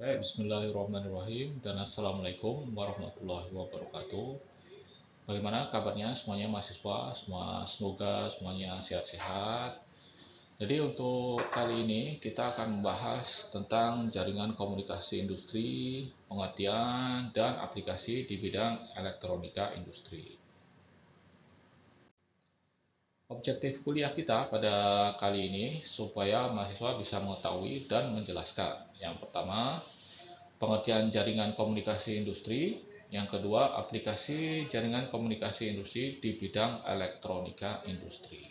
Bismillahirrahmanirrahim dan Assalamualaikum warahmatullahi wabarakatuh. Bagaimana kabarnya semuanya mahasiswa? Semoga semuanya sehat-sehat. Jadi untuk kali ini kita akan membahas tentang jaringan komunikasi industri, pengertian, dan aplikasi di bidang elektronika industri. Objektif kuliah kita pada kali ini supaya mahasiswa bisa mengetahui dan menjelaskan. Yang pertama, pengertian jaringan komunikasi industri. Yang kedua, aplikasi jaringan komunikasi industri di bidang elektronika industri.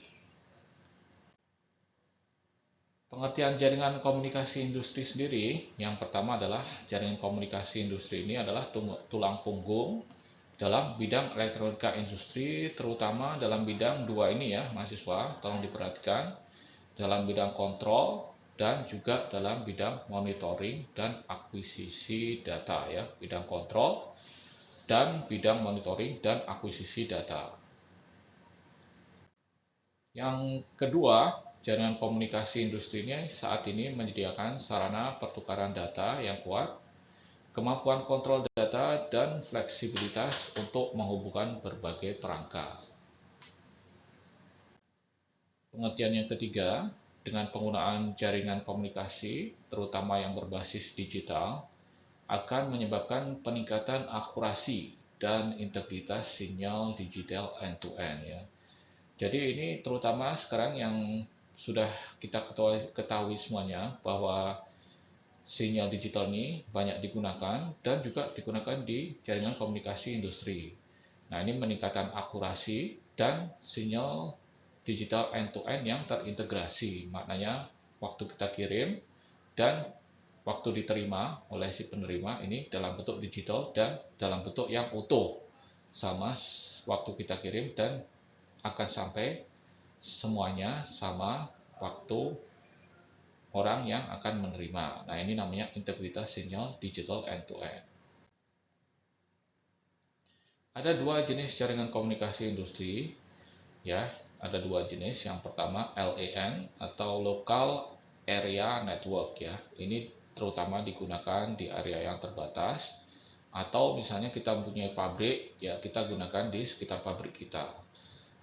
Pengertian jaringan komunikasi industri sendiri, yang pertama adalah jaringan komunikasi industri ini adalah tulang punggung dalam bidang elektronika industri, terutama dalam bidang dua ini ya mahasiswa, tolong diperhatikan, dalam bidang kontrol dan juga dalam bidang monitoring dan akuisisi data ya, bidang kontrol dan bidang monitoring dan akuisisi data. Yang kedua, jaringan komunikasi industri ini saat ini menyediakan sarana pertukaran data yang kuat, kemampuan kontrol data, dan fleksibilitas untuk menghubungkan berbagai perangkat. Pengertian yang ketiga, dengan penggunaan jaringan komunikasi, terutama yang berbasis digital, akan menyebabkan peningkatan akurasi dan integritas sinyal digital end-to-end ya. Jadi ini terutama sekarang yang sudah kita ketahui semuanya bahwa sinyal digital ini banyak digunakan dan juga digunakan di jaringan komunikasi industri. Nah, ini meningkatkan akurasi dan sinyal digital end-to-end yang terintegrasi. Maknanya waktu kita kirim dan waktu diterima oleh si penerima ini dalam bentuk digital dan dalam bentuk yang utuh. Sama waktu kita kirim dan akan sampai semuanya sama waktu orang yang akan menerima. Nah, ini namanya integritas sinyal digital end-to-end. Ada dua jenis jaringan komunikasi industri, ya. Ada dua jenis. Yang pertama LAN atau Local Area Network, ya. Ini terutama digunakan di area yang terbatas. Atau misalnya kita mempunyai pabrik, ya kita gunakan di sekitar pabrik kita.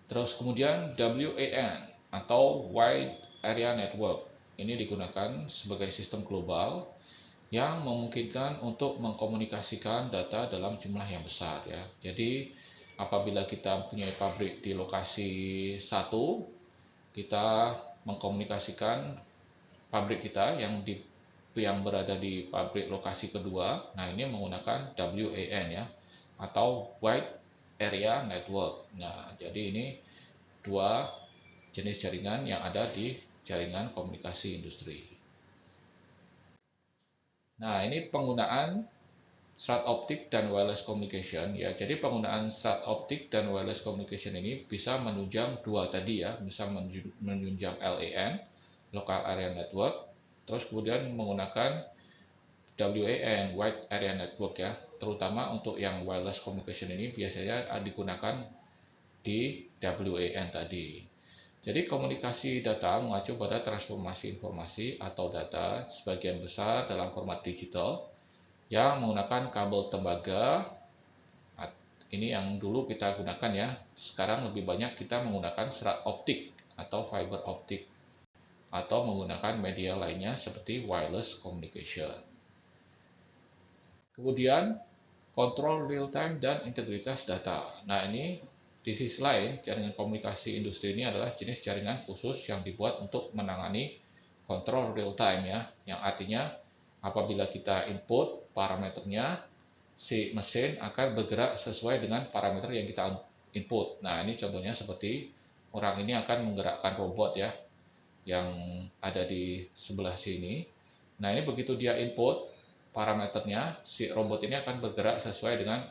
Terus kemudian WAN atau Wide Area Network. Ini digunakan sebagai sistem global yang memungkinkan untuk mengkomunikasikan data dalam jumlah yang besar ya. Jadi apabila kita punya pabrik di lokasi 1, kita mengkomunikasikan pabrik kita yang berada di pabrik lokasi kedua. Nah, ini menggunakan WAN ya atau Wide Area Network. Nah, jadi ini dua jenis jaringan yang ada di jaringan komunikasi industri. Nah, ini penggunaan serat optik dan wireless communication ya. Jadi penggunaan serat optik dan wireless communication ini bisa menunjang dua tadi ya, bisa menunjang LAN, Local Area Network, terus kemudian menggunakan WAN, Wide Area Network ya. Terutama untuk yang wireless communication ini biasanya digunakan di WAN tadi. Jadi komunikasi data mengacu pada transformasi informasi atau data sebagian besar dalam format digital yang menggunakan kabel tembaga. Ini yang dulu kita gunakan ya. Sekarang lebih banyak kita menggunakan serat optik atau fiber optik atau menggunakan media lainnya seperti wireless communication. Kemudian kontrol real time dan integritas data. Nah, ini di sisi lain jaringan komunikasi industri ini adalah jenis jaringan khusus yang dibuat untuk menangani kontrol real time ya, yang artinya apabila kita input parameternya, si mesin akan bergerak sesuai dengan parameter yang kita input. Nah, ini contohnya seperti orang ini akan menggerakkan robot ya, yang ada di sebelah sini. Nah, ini begitu dia input parameternya, si robot ini akan bergerak sesuai dengan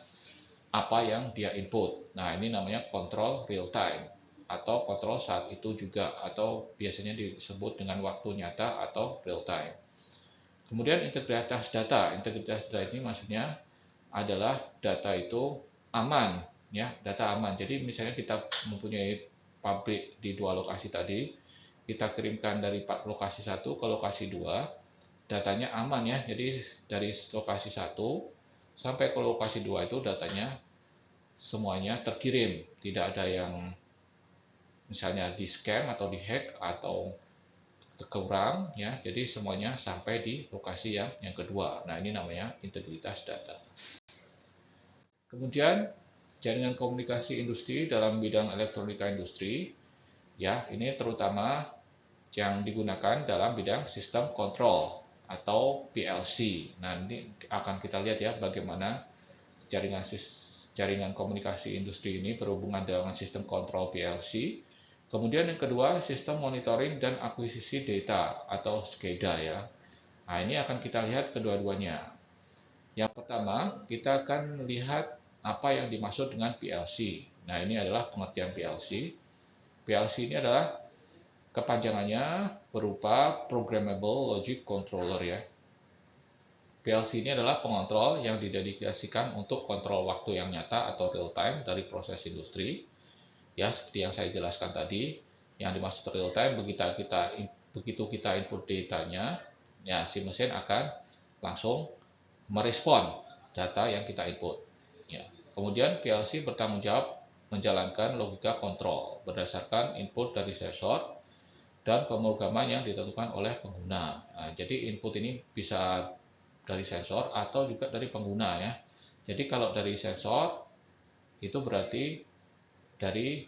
apa yang dia input. Nah, ini namanya kontrol real time atau kontrol saat itu juga, atau biasanya disebut dengan waktu nyata atau real time. Kemudian integritas data. Integritas data ini maksudnya adalah data itu aman ya, data aman. Jadi misalnya kita mempunyai pabrik di dua lokasi tadi, kita kirimkan dari lokasi 1 ke lokasi 2. datanya aman ya. Jadi dari lokasi 1 sampai ke lokasi 2 itu datanya semuanya terkirim, tidak ada yang misalnya di scam atau di hack atau kurang ya. Jadi semuanya sampai di lokasi yang kedua. Nah, ini namanya integritas data. Kemudian jaringan komunikasi industri dalam bidang elektronika industri ya, ini terutama yang digunakan dalam bidang sistem kontrol atau PLC. Nah, ini akan kita lihat ya bagaimana jaringan komunikasi industri ini berhubungan dengan sistem kontrol PLC. Kemudian yang kedua, sistem monitoring dan akuisisi data atau SCADA ya. Nah, ini akan kita lihat kedua-duanya. Yang pertama, kita akan lihat apa yang dimaksud dengan PLC. Nah, ini adalah pengertian PLC. PLC ini adalah kepanjangannya berupa Programmable Logic Controller ya. PLC ini adalah pengontrol yang didedikasikan untuk kontrol waktu yang nyata atau real time dari proses industri. Ya, seperti yang saya jelaskan tadi, yang dimaksud real time begitu kita input datanya, ya si mesin akan langsung merespon data yang kita input. Ya. Kemudian PLC bertanggung jawab menjalankan logika kontrol berdasarkan input dari sensor dan pemrograman yang ditentukan oleh pengguna. Nah, jadi input ini bisa dari sensor atau juga dari pengguna ya. Jadi kalau dari sensor itu berarti dari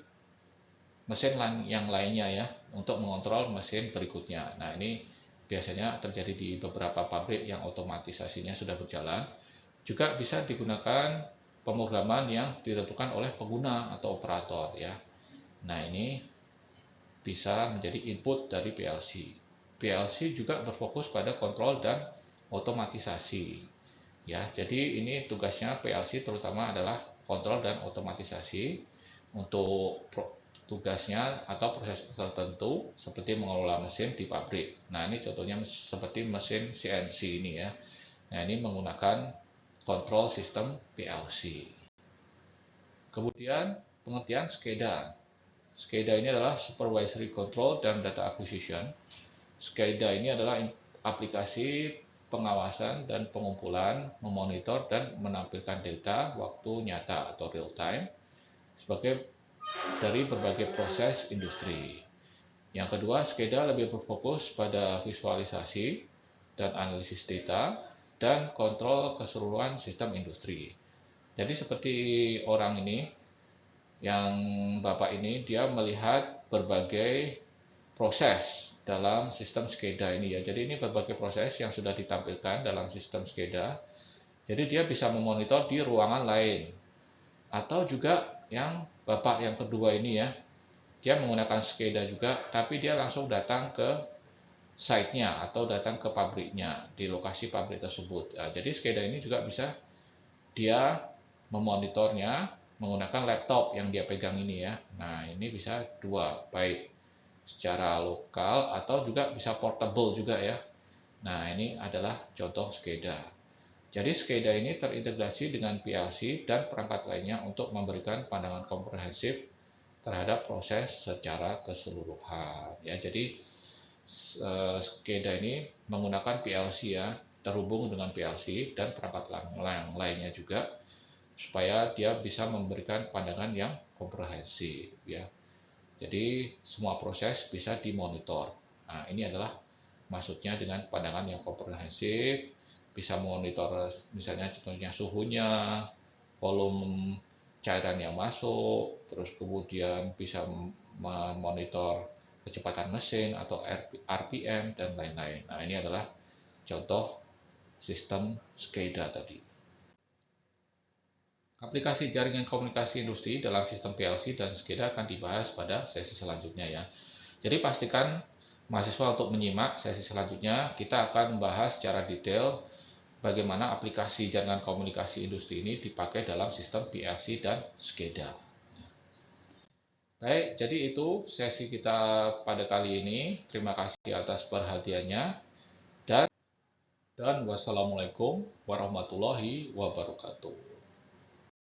mesin yang lainnya ya untuk mengontrol mesin berikutnya. Nah, ini biasanya terjadi di beberapa pabrik yang otomatisasinya sudah berjalan. Juga bisa digunakan pemrograman yang ditentukan oleh pengguna atau operator ya. Nah, ini bisa menjadi input dari PLC. PLC juga berfokus pada kontrol dan otomatisasi. Ya, jadi ini tugasnya PLC terutama adalah kontrol dan otomatisasi untuk tugasnya atau proses tertentu seperti mengelola mesin di pabrik. Nah, ini contohnya seperti mesin CNC ini ya. Nah, ini menggunakan kontrol sistem PLC. Kemudian pengertian SCADA. SCADA ini adalah Supervisory Control dan Data Acquisition. SCADA ini adalah aplikasi pengawasan dan pengumpulan, memonitor dan menampilkan data waktu nyata atau real time sebagai dari berbagai proses industri. Yang kedua, SCADA lebih berfokus pada visualisasi dan analisis data dan kontrol keseluruhan sistem industri. Jadi seperti orang ini, yang Bapak ini, dia melihat berbagai proses dalam sistem SCADA ini ya. Jadi ini berbagai proses yang sudah ditampilkan dalam sistem SCADA. Jadi dia bisa memonitor di ruangan lain. Atau juga yang Bapak yang kedua ini ya, dia menggunakan SCADA juga, tapi dia langsung datang ke site-nya atau datang ke pabriknya, di lokasi pabrik tersebut. Nah, jadi SCADA ini juga bisa dia memonitornya menggunakan laptop yang dia pegang ini ya. Nah, ini bisa dua, baik secara lokal atau juga bisa portable juga ya. Nah, ini adalah contoh SCADA. Jadi SCADA ini terintegrasi dengan PLC dan perangkat lainnya untuk memberikan pandangan komprehensif terhadap proses secara keseluruhan. Ya, jadi SCADA ini menggunakan PLC ya, terhubung dengan PLC dan perangkat lainnya juga, supaya dia bisa memberikan pandangan yang komprehensif ya. Jadi semua proses bisa dimonitor. Nah, ini adalah maksudnya dengan pandangan yang komprehensif, bisa monitor misalnya contohnya suhunya, volume cairan yang masuk, terus kemudian bisa memonitor kecepatan mesin atau RPM dan lain-lain. Nah, ini adalah contoh sistem SCADA tadi. Aplikasi jaringan komunikasi industri dalam sistem PLC dan SCADA akan dibahas pada sesi selanjutnya ya. Jadi pastikan mahasiswa untuk menyimak sesi selanjutnya. Kita akan membahas secara detail bagaimana aplikasi jaringan komunikasi industri ini dipakai dalam sistem PLC dan SCADA. Baik, jadi itu sesi kita pada kali ini. Terima kasih atas perhatiannya. Dan wassalamualaikum warahmatullahi wabarakatuh.